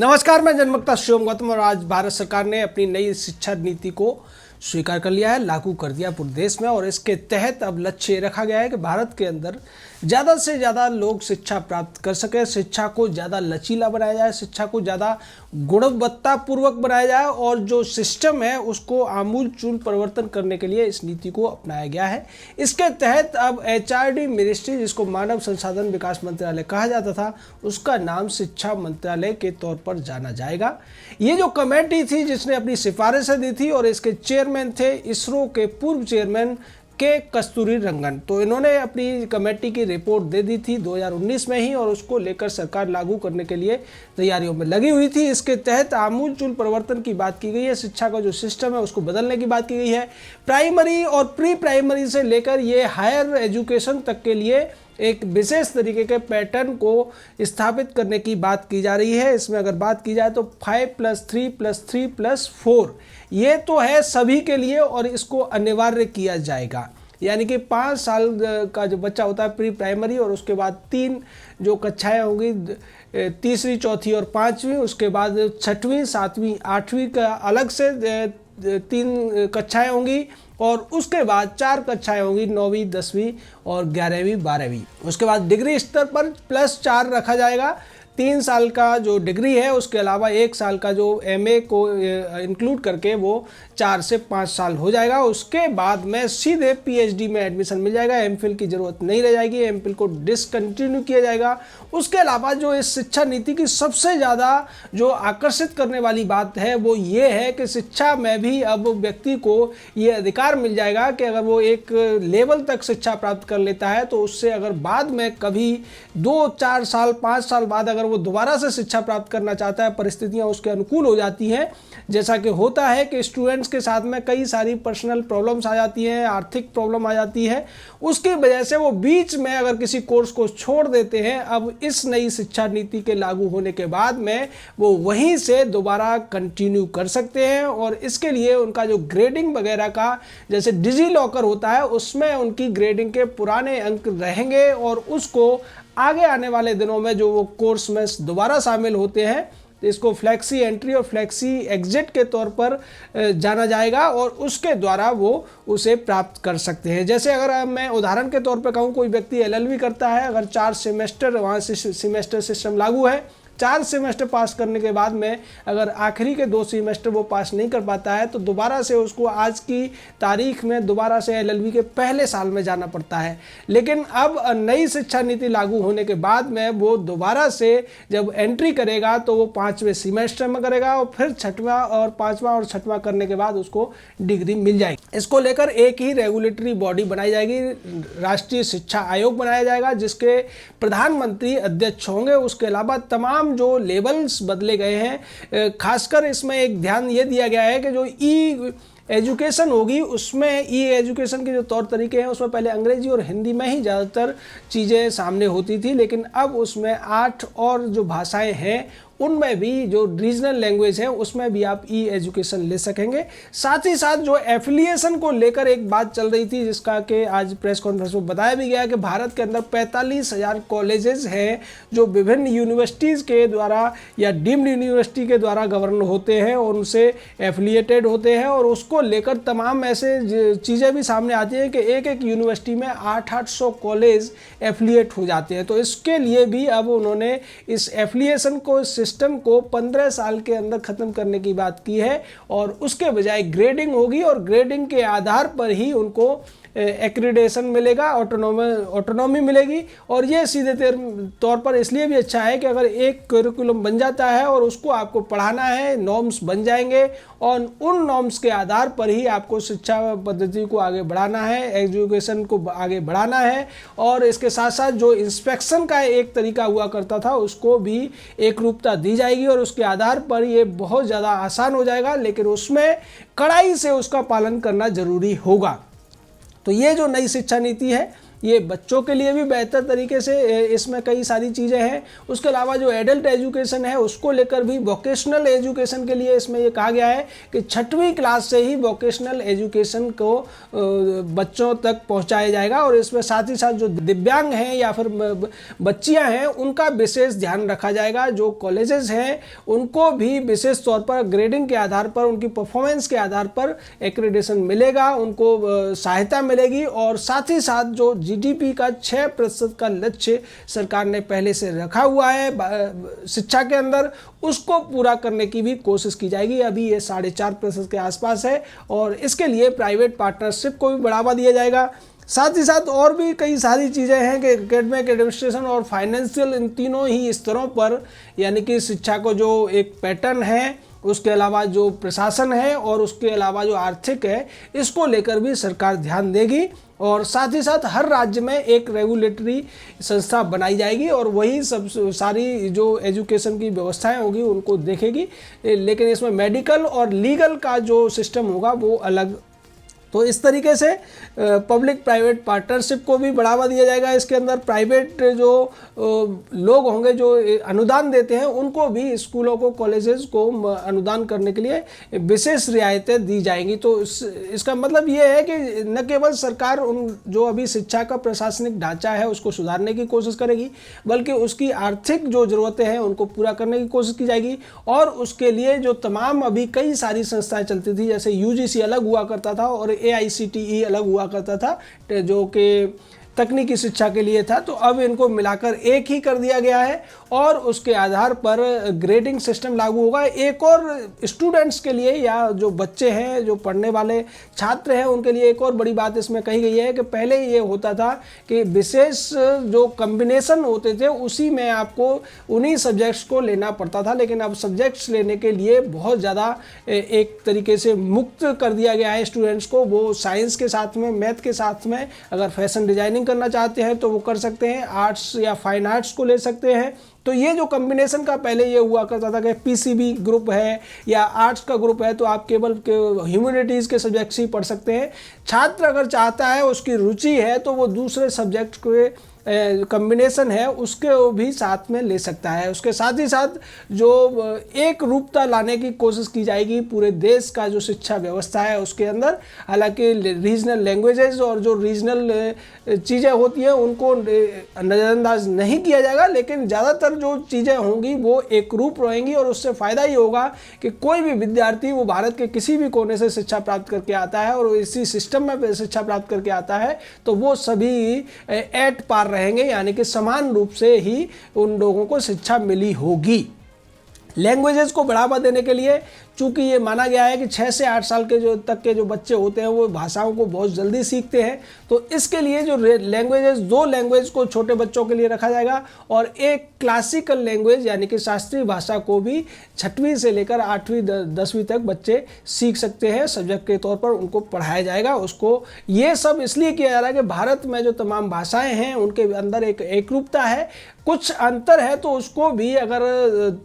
नमस्कार, मैं जनमक्ता शिवम गौतम और आज भारत सरकार ने अपनी नई शिक्षा नीति को स्वीकार कर लिया है, लागू कर दिया पूरे देश में। और इसके तहत अब लक्ष्य रखा गया है कि भारत के अंदर ज़्यादा से ज़्यादा लोग शिक्षा प्राप्त कर सकें, शिक्षा को ज़्यादा लचीला बनाया जाए, शिक्षा को ज़्यादा गुणवत्तापूर्वक बनाया जाए और जो सिस्टम है उसको आमूलचूल परिवर्तन करने के लिए इस नीति को अपनाया गया है। इसके तहत अब HRD मिनिस्ट्री, जिसको मानव संसाधन विकास मंत्रालय कहा जाता था, उसका नाम शिक्षा मंत्रालय के तौर पर जाना जाएगा। ये जो कमेटी थी जिसने अपनी सिफारिशें दी थी और इसके चेयरमैन थे इसरो के पूर्व चेयरमैन के कस्तूरी रंगन। तो इन्होंने अपनी कमेटी की रिपोर्ट दे दी थी 2019 में ही और उसको लेकर सरकार लागू करने के लिए तैयारियों में लगी हुई थी। इसके तहत आमूलचूल परिवर्तन की बात की गई है, शिक्षा का जो सिस्टम है उसको बदलने की बात की गई है। प्राइमरी और प्री प्राइमरी से लेकर ये हायर एजुकेशन तक के लिए एक विशेष तरीके के पैटर्न को स्थापित करने की बात की जा रही है। इसमें अगर बात की जाए तो 5+3+3+4 ये तो है सभी के लिए और इसको अनिवार्य किया जाएगा। यानी कि 5 साल का जो बच्चा होता है प्री प्राइमरी और उसके बाद 3 जो कक्षाएं होंगी, तीसरी, चौथी और पाँचवीं, उसके बाद 6वीं, 7वीं, 8वीं का अलग से 3 कक्षाएं होंगी और उसके बाद 4 कक्षाएं होंगी, 9वीं, 10वीं और 11वीं, 12वीं। उसके बाद डिग्री स्तर पर +4 रखा जाएगा। 3 साल का जो डिग्री है उसके अलावा 1 साल का जो MA को इंक्लूड करके वो 4 से 5 साल हो जाएगा। उसके बाद में सीधे PhD में एडमिशन मिल जाएगा, MPhil की ज़रूरत नहीं रह जाएगी, MPhil को डिसकंटिन्यू किया जाएगा। उसके अलावा जो इस शिक्षा नीति की सबसे ज़्यादा जो आकर्षित करने वाली बात है वो ये है कि शिक्षा में भी अब व्यक्ति को ये अधिकार मिल जाएगा कि अगर वो एक लेवल तक शिक्षा प्राप्त कर लेता है तो उससे अगर बाद में कभी 2, 4 साल, 5 साल बाद अगर वो दोबारा से शिक्षा प्राप्त करना चाहता है, परिस्थितियां उसके अनुकूल हो जाती हैं, जैसा कि होता है कि स्टूडेंट्स के साथ में कई सारी पर्सनल प्रॉब्लम्स आ जाती हैं, आर्थिक प्रॉब्लम आ जाती है, उसकी वजह से वो बीच में अगर किसी कोर्स को छोड़ देते हैं, अब इस नई शिक्षा नीति के लागू होने के बाद में वो वहीं से दोबारा कंटिन्यू कर सकते हैं। और इसके लिए उनका जो ग्रेडिंग वगैरह का, जैसे डिजी लॉकर होता है, उसमें उनकी ग्रेडिंग के पुराने अंक रहेंगे और उसको आगे आने वाले दिनों में जो वो कोर्स में दोबारा शामिल होते हैं तो इसको फ्लैक्सी एंट्री और फ्लैक्सी एग्जिट के तौर पर जाना जाएगा और उसके द्वारा वो उसे प्राप्त कर सकते हैं। जैसे अगर मैं उदाहरण के तौर पर कहूँ, कोई व्यक्ति LLB करता है, अगर 4 सेमेस्टर वहाँ से सेमेस्टर सिस्टम लागू है, 4 सेमेस्टर पास करने के बाद में अगर आखिरी के 2 सेमेस्टर वो पास नहीं कर पाता है तो दोबारा से उसको आज की तारीख में दोबारा से LLB के पहले साल में जाना पड़ता है। लेकिन अब नई शिक्षा नीति लागू होने के बाद में वो दोबारा से जब एंट्री करेगा तो वो 5वें सेमेस्टर में करेगा और फिर 6वां और 5वां और 6वां करने के बाद उसको डिग्री मिल जाएगी। इसको लेकर एक ही रेगुलेटरी बॉडी बनाई जाएगी, राष्ट्रीय शिक्षा आयोग बनाया जाएगा, जिसके प्रधानमंत्री अध्यक्ष होंगे। उसके अलावा तमाम जो लेवल्स बदले गए हैं, खासकर इसमें एक ध्यान ये दिया गया है कि जो एजुकेशन होगी उसमें एजुकेशन के जो तौर तरीके हैं उसमें पहले अंग्रेजी और हिंदी में ही ज़्यादातर चीज़ें सामने होती थी, लेकिन अब उसमें 8 और जो भाषाएं हैं उनमें भी जो रीजनल लैंग्वेज है उसमें भी आप एजुकेशन ले सकेंगे। साथ ही साथ जो एफिलिएशन को लेकर एक बात चल रही थी, जिसका कि आज प्रेस कॉन्फ्रेंस में बताया भी गया कि भारत के अंदर 45,000 कॉलेजेस हैं जो विभिन्न यूनिवर्सिटीज़ के द्वारा या डीम्ड यूनिवर्सिटी के द्वारा गवर्न होते हैं और उनसे एफिलिएटेड होते हैं। और उसको लेकर तमाम ऐसे चीज़ें भी सामने आती हैं कि एक यूनिवर्सिटी में 800 कॉलेज एफिलिएट हो जाते हैं। तो इसके लिए भी अब उन्होंने इस एफिलिएशन को, सिस्टम को 15 साल के अंदर ख़त्म करने की बात की है और उसके बजाय ग्रेडिंग होगी और ग्रेडिंग के आधार पर ही उनको एक्रीडेशन मिलेगा, ऑटोनॉमी मिलेगी। और ये सीधे तौर पर इसलिए भी अच्छा है कि अगर एक करिकुलम बन जाता है और उसको आपको पढ़ाना है, नॉर्म्स बन जाएंगे और उन नॉर्म्स के आधार पर ही आपको शिक्षा पद्धति को आगे बढ़ाना है, एजुकेशन को आगे बढ़ाना है। और इसके साथ साथ जो इंस्पेक्शन का एक तरीका हुआ करता था उसको भी एक रूपता दी जाएगी और उसके आधार पर ये बहुत ज़्यादा आसान हो जाएगा, लेकिन उसमें कड़ाई से उसका पालन करना जरूरी होगा। तो ये जो नई शिक्षा नीति है ये बच्चों के लिए भी बेहतर तरीके से इसमें कई सारी चीज़ें हैं। उसके अलावा जो एडल्ट एजुकेशन है उसको लेकर भी वोकेशनल एजुकेशन के लिए इसमें ये कहा गया है कि 6वीं क्लास से ही वोकेशनल एजुकेशन को बच्चों तक पहुंचाया जाएगा। और इसमें साथ ही साथ जो दिव्यांग हैं या फिर बच्चियां हैं उनका विशेष ध्यान रखा जाएगा। जो कॉलेजेस हैं उनको भी विशेष तौर पर ग्रेडिंग के आधार पर, उनकी परफॉर्मेंस के आधार पर एक्रेडिटेशन मिलेगा, उनको सहायता मिलेगी। और साथ ही साथ जो जीडीपी का 6% का लक्ष्य सरकार ने पहले से रखा हुआ है शिक्षा के अंदर, उसको पूरा करने की भी कोशिश की जाएगी। अभी ये 4.5% के आसपास है और इसके लिए प्राइवेट पार्टनरशिप को भी बढ़ावा दिया जाएगा। साथ ही साथ और भी कई सारी चीज़ें हैं कि एकेडमिक, एडमिनिस्ट्रेशन और फाइनेंशियल, इन तीनों ही स्तरों पर यानी कि शिक्षा को जो एक पैटर्न है, उसके अलावा जो प्रशासन है और उसके अलावा जो आर्थिक है, इसको लेकर भी सरकार ध्यान देगी। और साथ ही साथ हर राज्य में एक रेगुलेटरी संस्था बनाई जाएगी और वही सब सारी जो एजुकेशन की व्यवस्थाएं होगी उनको देखेगी। लेकिन इसमें मेडिकल और लीगल का जो सिस्टम होगा वो अलग। तो इस तरीके से पब्लिक प्राइवेट पार्टनरशिप को भी बढ़ावा दिया जाएगा। इसके अंदर प्राइवेट जो लोग होंगे जो अनुदान देते हैं उनको भी स्कूलों को, कॉलेजेस को अनुदान करने के लिए विशेष रियायतें दी जाएंगी। तो इसका मतलब ये है कि न केवल सरकार उन जो अभी शिक्षा का प्रशासनिक ढांचा है उसको सुधारने की कोशिश करेगी, बल्कि उसकी आर्थिक जो ज़रूरतें हैं उनको पूरा करने की कोशिश की जाएगी। और उसके लिए जो तमाम अभी कई सारी संस्थाएँ चलती थी, जैसे यूजीसी अलग हुआ करता था और AICTE अलग हुआ करता था जो कि तकनीकी शिक्षा के लिए था, तो अब इनको मिलाकर एक ही कर दिया गया है और उसके आधार पर ग्रेडिंग सिस्टम लागू होगा। एक और स्टूडेंट्स के लिए या जो बच्चे हैं, जो पढ़ने वाले छात्र हैं, उनके लिए एक और बड़ी बात इसमें कही गई है कि पहले ये होता था कि विशेष जो कम्बिनेशन होते थे उसी में आपको उन्हीं सब्जेक्ट्स को लेना पड़ता था, लेकिन अब सब्जेक्ट्स लेने के लिए बहुत ज़्यादा एक तरीके से मुक्त कर दिया गया है स्टूडेंट्स को। वो साइंस के साथ में, मैथ के साथ में अगर फैशन डिजाइनिंग करना चाहते हैं तो वो कर सकते हैं, आर्ट्स या फाइन आर्ट्स को ले सकते हैं। तो ये जो कॉम्बिनेशन का पहले ये हुआ करता था कि पीसीबी ग्रुप है या आर्ट्स का ग्रुप है तो आप केवल ह्यूमैनिटीज़ के सब्जेक्ट्स ही पढ़ सकते हैं। छात्र अगर चाहता है, उसकी रुचि है, तो वो दूसरे सब्जेक्ट के कॉम्बिनेशन है उसके भी साथ में ले सकता है। उसके साथ ही साथ जो एक रूपता लाने की कोशिश की जाएगी पूरे देश का जो शिक्षा व्यवस्था है उसके अंदर। हालांकि रीजनल लैंग्वेजेस और जो रीजनल चीज़ें होती हैं उनको नज़रअंदाज नहीं किया जाएगा, लेकिन ज़्यादातर जो चीज़ें होंगी वो एक रूप रहेंगी और उससे फ़ायदा ये होगा कि कोई भी विद्यार्थी वो भारत के किसी भी कोने से शिक्षा प्राप्त करके आता है और इसी सिस्टम में शिक्षा प्राप्त करके आता है तो वो सभी एट पार रहेंगे, यानी कि समान रूप से ही उन लोगों को शिक्षा मिली होगी। लैंग्वेजेस को बढ़ावा देने के लिए चूँकि ये माना गया है कि 6 से 8 साल के जो तक के जो बच्चे होते हैं वो भाषाओं को बहुत जल्दी सीखते हैं, तो इसके लिए जो लैंग्वेजेस, 2 लैंग्वेज को छोटे बच्चों के लिए रखा जाएगा और एक क्लासिकल लैंग्वेज यानी कि शास्त्रीय भाषा को भी 6वीं से लेकर 8वीं 10वीं तक बच्चे सीख सकते हैं, सब्जेक्ट के तौर पर उनको पढ़ाया जाएगा उसको। ये सब इसलिए किया जा रहा है कि भारत में जो तमाम भाषाएँ हैं उनके अंदर एक एकरूपता है, कुछ अंतर है तो उसको भी अगर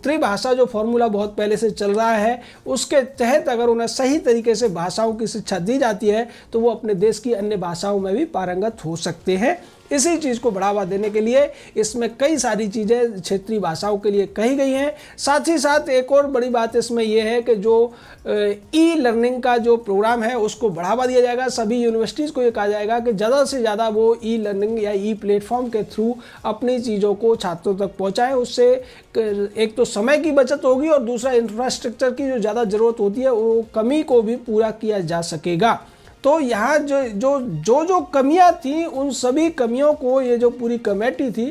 त्रिभाषा जो फॉर्मूला बहुत पहले से चल रहा है उसके तहत अगर उन्हें सही तरीके से भाषाओं की शिक्षा दी जाती है तो वो अपने देश की अन्य भाषाओं में भी पारंगत हो सकते हैं। इसी चीज़ को बढ़ावा देने के लिए इसमें कई सारी चीज़ें क्षेत्रीय भाषाओं के लिए कही गई हैं। साथ ही साथ एक और बड़ी बात इसमें यह है कि जो ई लर्निंग का जो प्रोग्राम है उसको बढ़ावा दिया जाएगा। सभी यूनिवर्सिटीज़ को ये कहा जाएगा कि ज़्यादा से ज़्यादा वो ई लर्निंग या ई प्लेटफॉर्म के थ्रू अपनी चीज़ों को छात्रों तक पहुँचाएँ। उससे एक तो समय की बचत होगी और दूसरा इंफ्रास्ट्रक्चर की जो ज़्यादा ज़रूरत होती है वो कमी को भी पूरा किया जा सकेगा। तो यहाँ जो कमियां थी उन सभी कमियों को ये जो पूरी कमेटी थी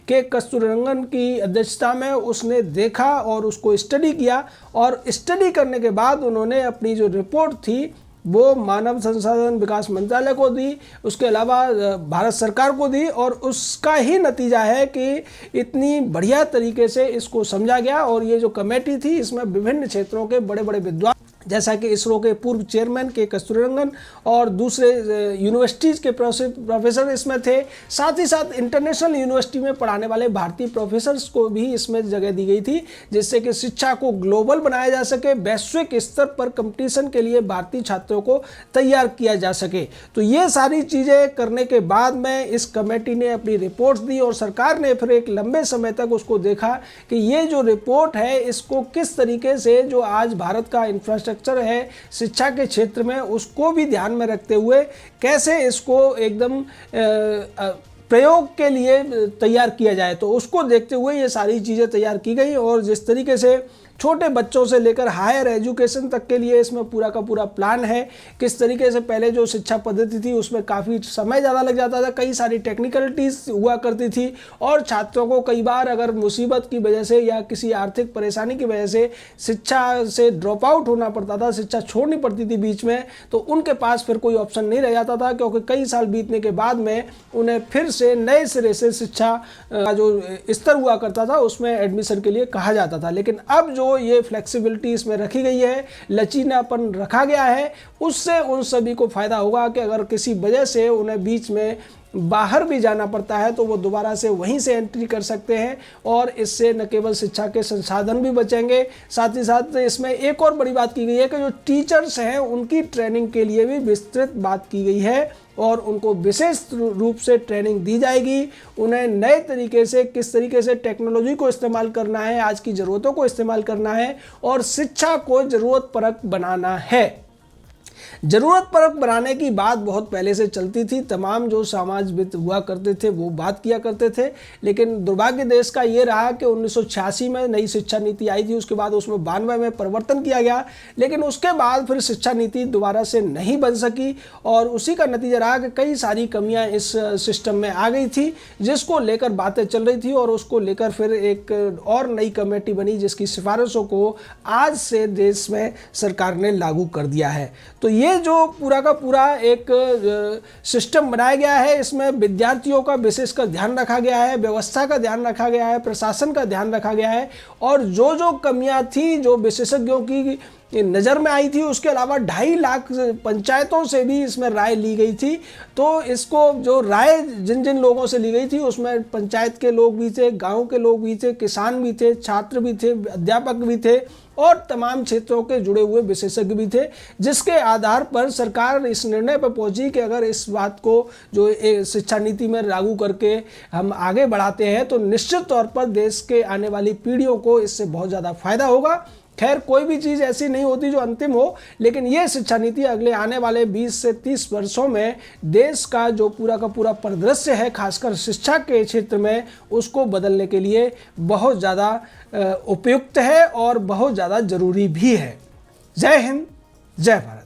के कस्तूरीरंगन की अध्यक्षता में उसने देखा और उसको स्टडी किया और स्टडी करने के बाद उन्होंने अपनी जो रिपोर्ट थी वो मानव संसाधन विकास मंत्रालय को दी, उसके अलावा भारत सरकार को दी और उसका ही नतीजा है कि इतनी बढ़िया तरीके से इसको समझा गया। और ये जो कमेटी थी इसमें विभिन्न क्षेत्रों के बड़े बड़े विद्वान जैसा कि इसरो के पूर्व चेयरमैन के कस्तूरीरंगन और दूसरे यूनिवर्सिटीज़ के प्रोफेसर इसमें थे। साथ ही साथ इंटरनेशनल यूनिवर्सिटी में पढ़ाने वाले भारतीय प्रोफेसर्स को भी इसमें जगह दी गई थी, जिससे कि शिक्षा को ग्लोबल बनाया जा सके, वैश्विक स्तर पर कंपटीशन के लिए भारतीय छात्रों को तैयार किया जा सके। तो ये सारी चीज़ें करने के बाद में इस कमेटी ने अपनी रिपोर्ट्स दी और सरकार ने फिर एक लंबे समय तक उसको देखा कि ये जो रिपोर्ट है इसको किस तरीके से जो आज भारत का इंफ्रास्ट्रक्चर है शिक्षा के क्षेत्र में उसको भी ध्यान में रखते हुए कैसे इसको एकदम प्रयोग के लिए तैयार किया जाए। तो उसको देखते हुए ये सारी चीज़ें तैयार की गई और जिस तरीके से छोटे बच्चों से लेकर हायर एजुकेशन तक के लिए इसमें पूरा का पूरा प्लान है। किस तरीके से पहले जो शिक्षा पद्धति थी उसमें काफ़ी समय ज़्यादा लग जाता था, कई सारी टेक्निकलिटीज हुआ करती थी और छात्रों को कई बार अगर मुसीबत की वजह से या किसी आर्थिक परेशानी की वजह से शिक्षा से ड्रॉप आउट होना पड़ता था, शिक्षा छोड़नी पड़ती थी बीच में, तो उनके पास फिर कोई ऑप्शन नहीं रह जाता था, क्योंकि कई साल बीतने के बाद में उन्हें फिर से नए सिरे से शिक्षा का जो स्तर हुआ करता था उसमें एडमिशन के लिए कहा जाता था। लेकिन अब जो ये फ्लेक्सिबिलिटी इसमें रखी गई है, लचीलापन रखा गया है, उससे उन सभी को फायदा होगा कि अगर किसी वजह से उन्हें बीच में बाहर भी जाना पड़ता है तो वो दोबारा से वहीं से एंट्री कर सकते हैं और इससे न केवल शिक्षा के संसाधन भी बचेंगे, साथ ही साथ इसमें एक और बड़ी बात की गई है कि जो टीचर्स हैं उनकी ट्रेनिंग के लिए भी विस्तृत बात की गई है और उनको विशेष रूप से ट्रेनिंग दी जाएगी। उन्हें नए तरीके से किस तरीके से टेक्नोलॉजी को इस्तेमाल करना है, आज की ज़रूरतों को इस्तेमाल करना है और शिक्षा को ज़रूरत परक बनाना है। ज़रूरत परक बनाने की बात बहुत पहले से चलती थी, तमाम जो समाजविद हुआ करते थे वो बात किया करते थे, लेकिन दुर्भाग्य देश का ये रहा कि 1986 में नई शिक्षा नीति आई थी, उसके बाद उसमें 92 में परिवर्तन किया गया, लेकिन उसके बाद फिर शिक्षा नीति दोबारा से नहीं बन सकी और उसी का नतीजा रहा कि कई सारी कमियां इस सिस्टम में आ गई थी, जिसको लेकर बातें चल रही थी और उसको लेकर फिर एक और नई कमेटी बनी जिसकी सिफारिशों को आज से देश में सरकार ने लागू कर दिया है। तो ये जो पूरा का पूरा एक सिस्टम बनाया गया है, इसमें विद्यार्थियों का विशेषकर ध्यान रखा गया है, व्यवस्था का ध्यान रखा गया है, प्रशासन का ध्यान रखा गया है और जो जो कमियां थी जो विशेषज्ञों की नज़र में आई थी, उसके अलावा 2.5 लाख पंचायतों से भी इसमें राय ली गई थी। तो इसको जो राय जिन जिन लोगों से ली गई थी उसमें पंचायत के लोग भी थे, गांव के लोग भी थे, किसान भी थे, छात्र भी थे, अध्यापक भी थे और तमाम क्षेत्रों के जुड़े हुए विशेषज्ञ भी थे, जिसके आधार पर सरकार इस निर्णय पर पहुंची कि अगर इस बात को जो शिक्षा नीति में लागू करके हम आगे बढ़ाते हैं तो निश्चित तौर पर देश के आने वाली पीढ़ियों को इससे बहुत ज़्यादा फायदा होगा। खैर कोई भी चीज़ ऐसी नहीं होती जो अंतिम हो, लेकिन ये शिक्षा नीति अगले आने वाले 20 से 30 वर्षों में देश का जो पूरा का पूरा परिदृश्य है, खासकर शिक्षा के क्षेत्र में, उसको बदलने के लिए बहुत ज़्यादा उपयुक्त है और बहुत ज़्यादा ज़रूरी भी है। जय हिंद, जय भारत।